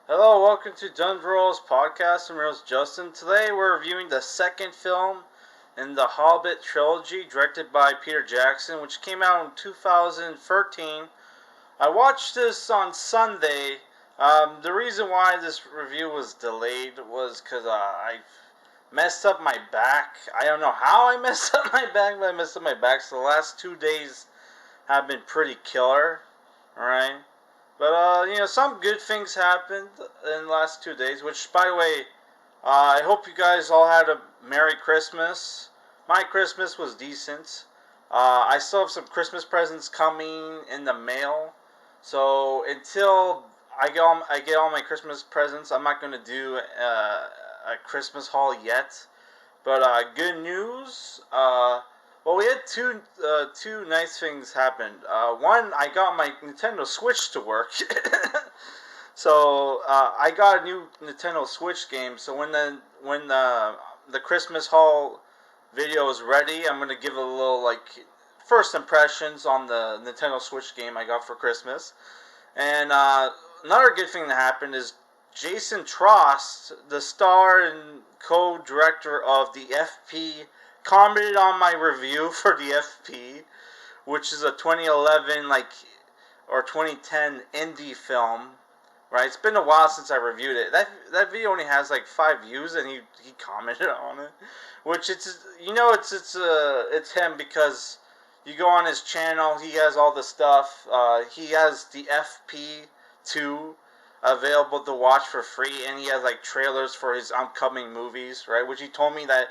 Hello, welcome to Dundrol's podcast. I'm Rose Justin. Today we're reviewing the second film in the Hobbit Trilogy, directed by Peter Jackson, which came out in 2013. I watched this on Sunday. The reason why this review was delayed was because I messed up my back. I don't know how I messed up my back, but I messed up my back. So the last 2 days have been pretty killer. Alright? But, some good things happened in the last 2 days, which, by the way, I hope you guys all had a Merry Christmas. My Christmas was decent. I still have some Christmas presents coming in the mail. So, until I get all my Christmas presents, I'm not going to do a Christmas haul yet. But, good news, well, we had two nice things happen. One, I got my Nintendo Switch to work. So I got a new Nintendo Switch game. So when the Christmas haul video is ready, I'm gonna give a little first impressions on the Nintendo Switch game I got for Christmas. And another good thing that happened is Jason Trost, the star and co-director of the FP, commented on my review for the FP, which is a 2011 or 2010 indie film. Right, it's been a while since I reviewed it. That video only has 5 views, and he commented on it, which it's him because you go on his channel, he has all the stuff. He has the FP2 available to watch for free, and he has trailers for his upcoming movies, right? Which he told me that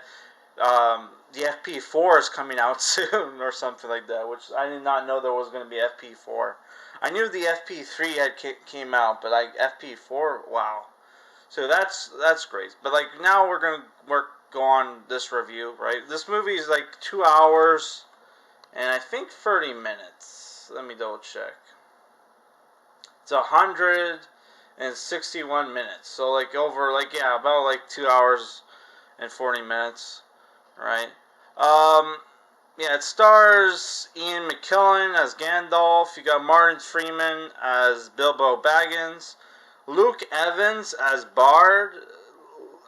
the FP4 is coming out soon or something like that, which I did not know there was going to be FP4. I knew the FP3 had came out, but FP4, wow. So that's great. But now we're gonna go on this review, right? This movie is 2 hours and I think 30 minutes. Let me double check. It's 161 minutes. So about 2 hours and 40 minutes, right? Yeah, it stars Ian McKellen as Gandalf. You got Martin Freeman as Bilbo Baggins. Luke Evans as Bard.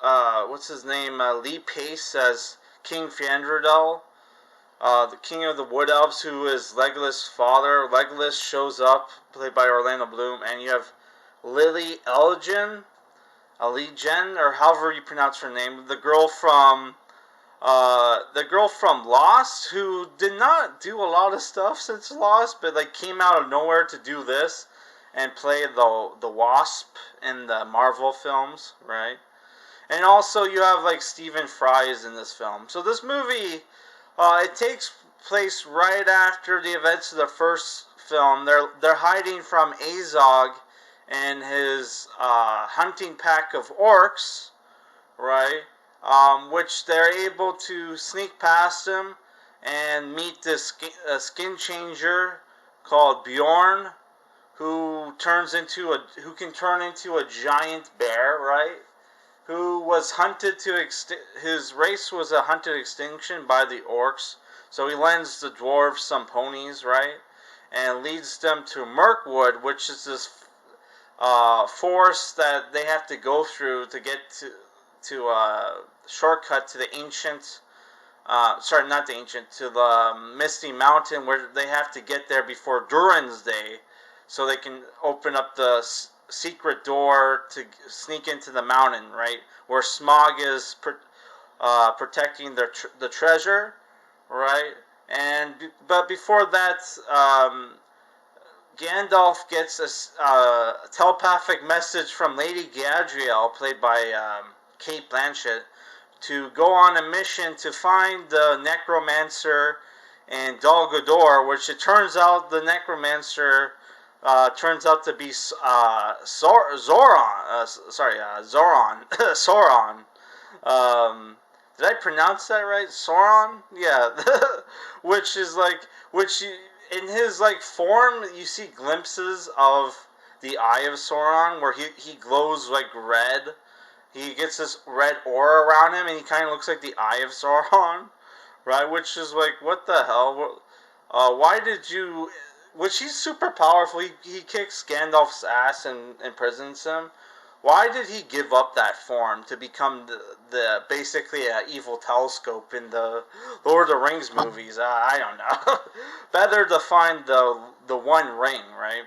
What's his name? Lee Pace as King Fiandredel. The King of the Wood Elves, who is Legolas' father. Legolas shows up, played by Orlando Bloom. And you have Lily Elgin, or however you pronounce her name. The girl from Lost, who did not do a lot of stuff since Lost, but came out of nowhere to do this and play the Wasp in the Marvel films, right? And also you have Stephen Fry is in this film. So this movie, it takes place right after the events of the first film. They're hiding from Azog and his hunting pack of orcs, right? Which they're able to sneak past him and meet this skin changer called Bjorn, who can turn into a giant bear, right? Who was hunted to his race was a hunted extinction by the orcs, so he lends the dwarves some ponies, right? And leads them to Mirkwood, which is this forest that they have to go through to get to shortcut to the ancient, not the ancient, to the Misty Mountain, where they have to get there before Durin's Day, so they can open up the secret door to sneak into the mountain, right, where Smaug is protecting the treasure, right, but before that, Gandalf gets a telepathic message from Lady Galadriel, played by Kate Blanchett, to go on a mission to find the necromancer in Dol Guldur, which it turns out the necromancer turns out to be Zoran. Zoran. Sauron. Did I pronounce that right? Sauron? Yeah. Which is in his form, you see glimpses of the Eye of Sauron, where he glows red. He gets this red aura around him, and he kind of looks like the Eye of Sauron, right? Which is what the hell? Why did you? Which he's super powerful. He kicks Gandalf's ass and imprisons him. why did he give up that form to become the basically an evil telescope in the Lord of the Rings movies? I don't know. Better to find the one ring, right?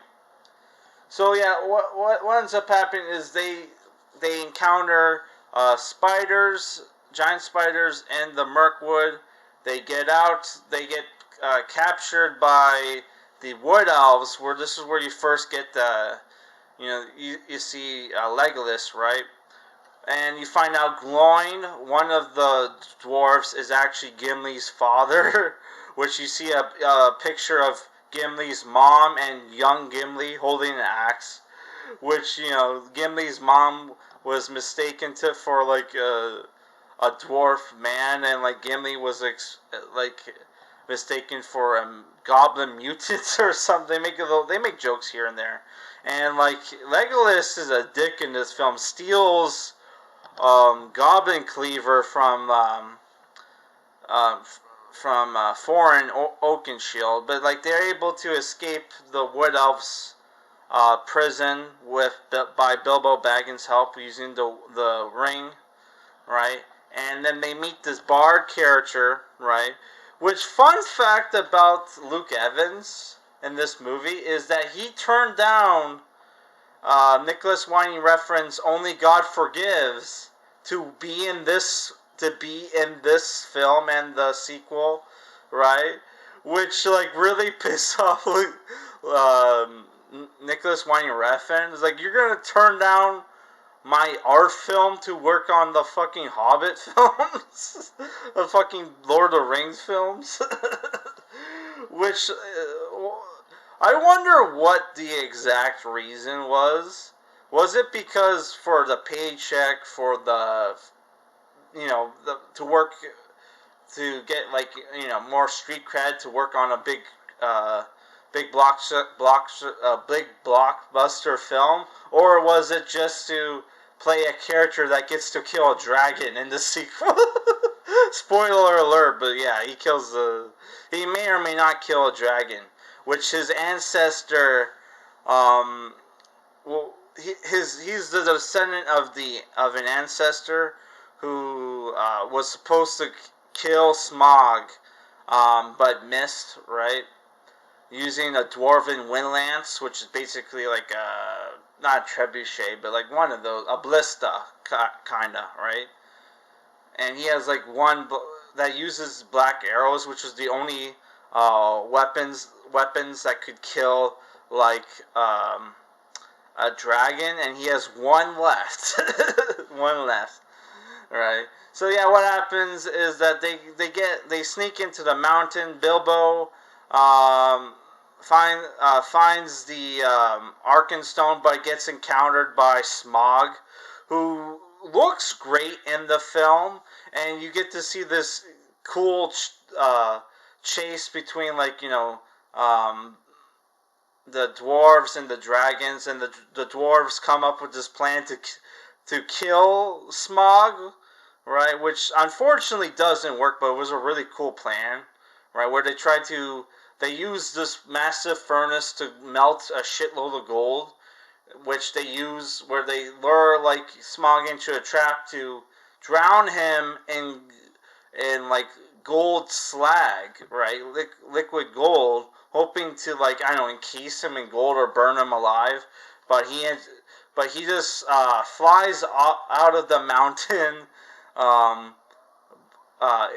So yeah, what ends up happening is they encounter spiders, giant spiders, in the Mirkwood. They get out. They get captured by the Wood Elves. Where this is where you first get the, you see Legolas, right? And you find out Gloin, one of the dwarves, is actually Gimli's father, which you see a picture of Gimli's mom and young Gimli holding an axe, which, Gimli's mom was mistaken for, like, a dwarf man, and, like, Gimli was, like, mistaken for a goblin mutant or something. They make jokes here and there. And, like, Legolas is a dick in this film, steals Goblin Cleaver from foreign Oakenshield, but like they're able to escape the Wood Elves prison by Bilbo Baggins' help using the ring, right? And then they meet this Bard character, right? Which, fun fact about Luke Evans in this movie is that he turned down Nicholas Winding Refn's "Only God Forgives" to be in this film and the sequel, right? Which like really pissed off Nicholas Winding Refn. It's like, you're gonna turn down my art film to work on the fucking Hobbit films, the fucking Lord of the Rings films, which. I wonder what the exact reason was. Was it because for the paycheck, for the, to work, to get, like, more street cred, to work on a big blockbuster film? Or was it just to play a character that gets to kill a dragon in the sequel? Spoiler alert, but yeah, he may or may not kill a dragon, which his ancestor, he's the descendant of an ancestor who was supposed to kill Smaug, but missed, right? Using a dwarven windlance, which is basically like not a trebuchet, but like one of those, a ballista, kinda, right? And he has like one that uses black arrows, which is the only weapons that could kill like a dragon, and he has one left. One left, right? So yeah, what happens is that they sneak into the mountain. Bilbo finds the Arkenstone, but gets encountered by Smaug, who looks great in the film, and you get to see this cool chase between, like, the dwarves and the dragons, and the dwarves come up with this plan to kill Smaug, right? Which unfortunately doesn't work, but it was a really cool plan, right? Where they use this massive furnace to melt a shitload of gold, which they use where they lure like Smaug into a trap to drown him in like gold slag, right? Liquid gold, hoping to, like, I don't know, encase him in gold or burn him alive. But he just flies out of the mountain,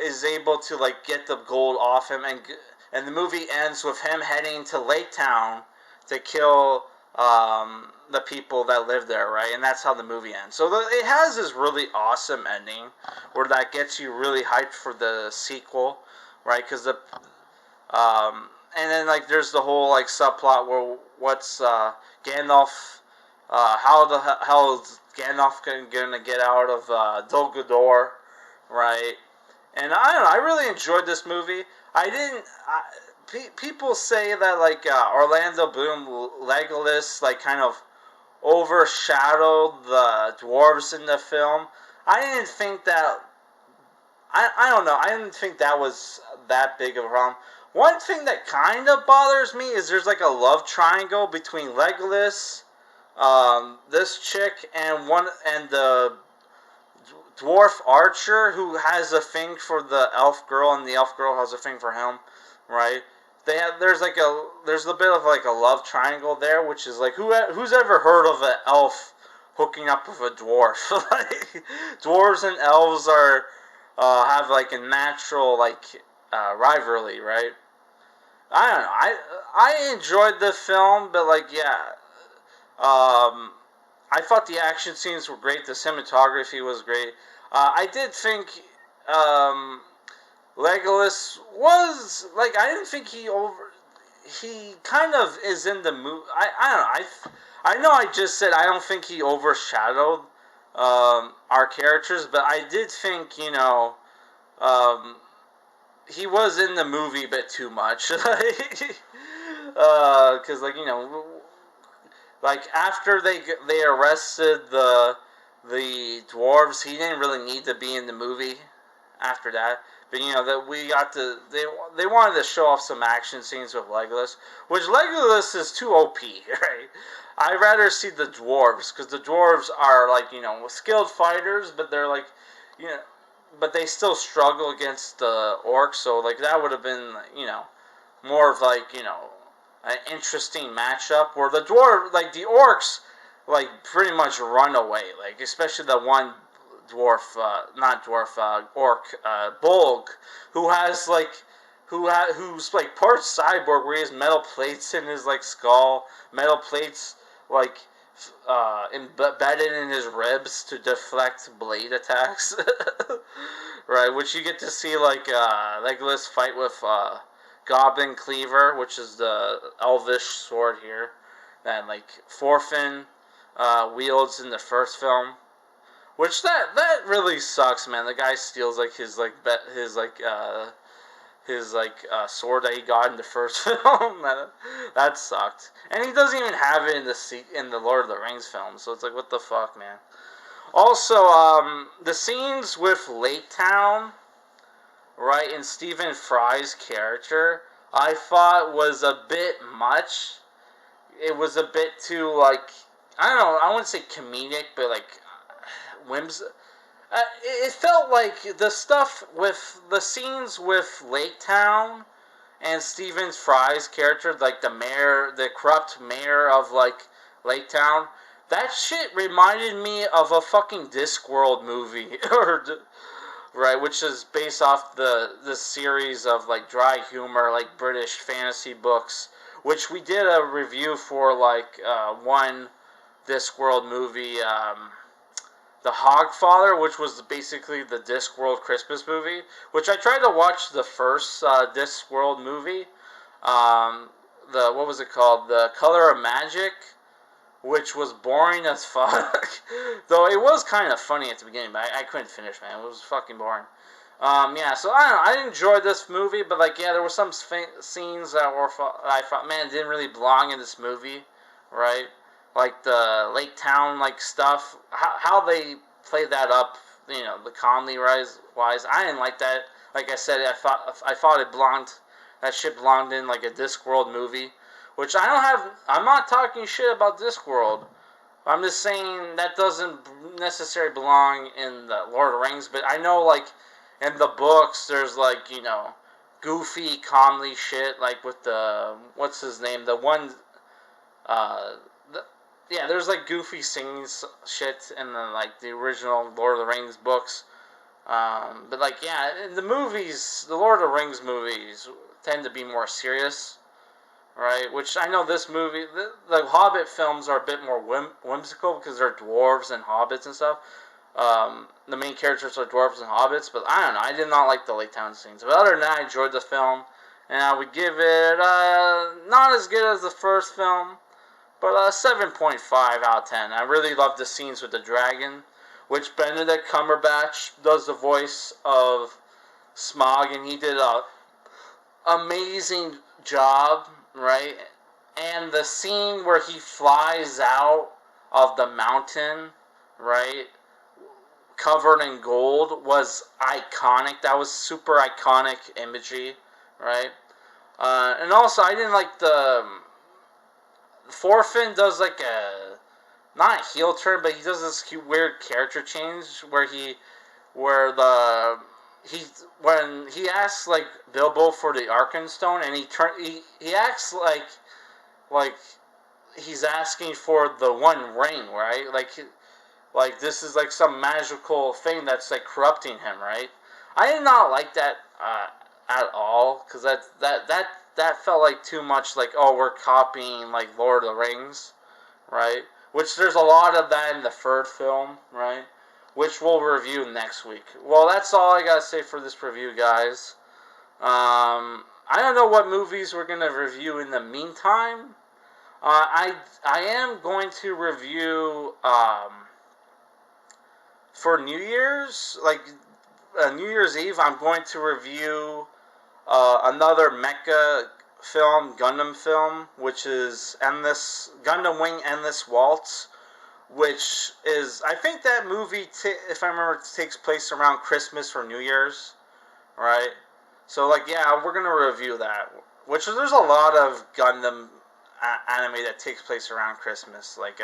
is able to, like, get the gold off him, and the movie ends with him heading to Lake Town to kill the people that live there, right? And that's how the movie ends. So it has this really awesome ending where that gets you really hyped for the sequel, right? Because and then, like, there's the whole, like, subplot where what's Gandalf, how the hell is Gandalf gonna get out of Dol Guldur, right? And I don't know, I really enjoyed this movie. People say that, like, Orlando Bloom, Legolas, like, kind of overshadowed the dwarves in the film. I didn't think that. I don't know. I didn't think that was that big of a problem. One thing that kind of bothers me is there's like a love triangle between Legolas, This chick and the dwarf archer who has a thing for the elf girl, and the elf girl has a thing for him, right? There's a bit of like a love triangle there, which is like who's ever heard of an elf hooking up with a dwarf? Like, dwarves and elves are have like a natural like rivalry, right? I don't know. I enjoyed the film, but like yeah, I thought the action scenes were great. The cinematography was great. I did think um, Legolas was like I didn't think he kind of is in the movie. I don't know. I know I just said I don't think he overshadowed our characters, but I did think um, he was in the movie a bit too much. Because like after they arrested the dwarves, he didn't really need to be in the movie after that. But that we got to they wanted to show off some action scenes with Legolas, which Legolas is too OP, right? I'd rather see the dwarves because the dwarves are like skilled fighters, but they're like you know, but they still struggle against the orcs. So like that would have been more of like an interesting matchup where the dwarf like the orcs like pretty much run away, like especially the one dwarf, not dwarf, orc, Bolg, who has like, who's like part cyborg, where he has metal plates in his like skull, metal plates like embedded in his ribs to deflect blade attacks, right? Which you get to see like Legolas fight with Goblin Cleaver, which is the elvish sword here that like Thorfinn wields in the first film. Which that really sucks, man. The guy steals like his sword that he got in the first film. That sucked, and he doesn't even have it in the Lord of the Rings film. So it's like, what the fuck, man. Also, the scenes with Lake Town, right, and Stephen Fry's character, I thought was a bit much. It was a bit too like I don't know. I wouldn't say comedic, but like whims. It felt like the stuff with the scenes with Lake Town and Stephen Fry's character, like the mayor, the corrupt mayor of like Lake Town. That shit reminded me of a fucking Discworld movie, right, which is based off the series of like dry humor, like British fantasy books, which we did a review for like one Discworld movie. The Hogfather, which was basically the Discworld Christmas movie, which I tried to watch the first Discworld movie. The what was it called? The Color of Magic, which was boring as fuck. Though it was kind of funny at the beginning, but I couldn't finish, man. It was fucking boring. Yeah, so I don't know. I enjoyed this movie, but like, yeah, there were some scenes that were I thought, man, didn't really belong in this movie, right? Like the Lake Town like stuff, how they played that up, the comedy wise, I didn't like that. Like I said, I thought it belonged, that shit belonged in like a Discworld movie, which I don't have. I'm not talking shit about Discworld. I'm just saying that doesn't necessarily belong in the Lord of the Rings. But I know like in the books, there's like goofy comedy shit like with the what's his name, the one. Uh, yeah, there's like goofy singing shit in the original Lord of the Rings books. But like yeah, in the movies, the Lord of the Rings movies tend to be more serious, right? Which I know this movie, the Hobbit films are a bit more whimsical because they're dwarves and hobbits and stuff. The main characters are dwarves and hobbits, but I don't know. I did not like the Lake Town scenes. But other than that, I enjoyed the film, and I would give it not as good as the first film, but 7.5 out of 10. I really love the scenes with the dragon, which Benedict Cumberbatch does the voice of Smaug, and he did a amazing job, right? And the scene where he flies out of the mountain, right, covered in gold, was iconic. That was super iconic imagery, right? And also, I didn't like the Thorfinn does like not a heel turn, but he does this cute, weird character change where when he asks like Bilbo for the Arkenstone, and he acts like he's asking for the One Ring, right? Like this is like some magical thing that's like corrupting him, right? I did not like that at all, because that felt like too much like, oh, we're copying like Lord of the Rings, right? Which there's a lot of that in the third film, right? Which we'll review next week. Well, that's all I gotta say for this review, guys. I don't know what movies we're gonna review in the meantime. I am going to review for New Year's, like New Year's Eve. I'm going to review another mecha film, Gundam film, which is Endless Gundam Wing Endless Waltz, which is, I think that movie, if I remember, takes place around Christmas or New Year's, right? So like, yeah, we're gonna review that. Which there's a lot of Gundam anime that takes place around Christmas, like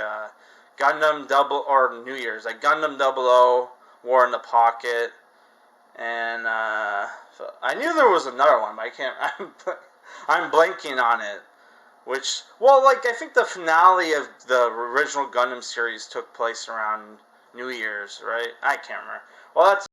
Gundam Double or New Year's, like Gundam 00, War in the Pocket, and so I knew there was another one, but I can't. I'm blanking on it. Which, well, like I think the finale of the original Gundam series took place around New Year's, right? I can't remember. Well, that's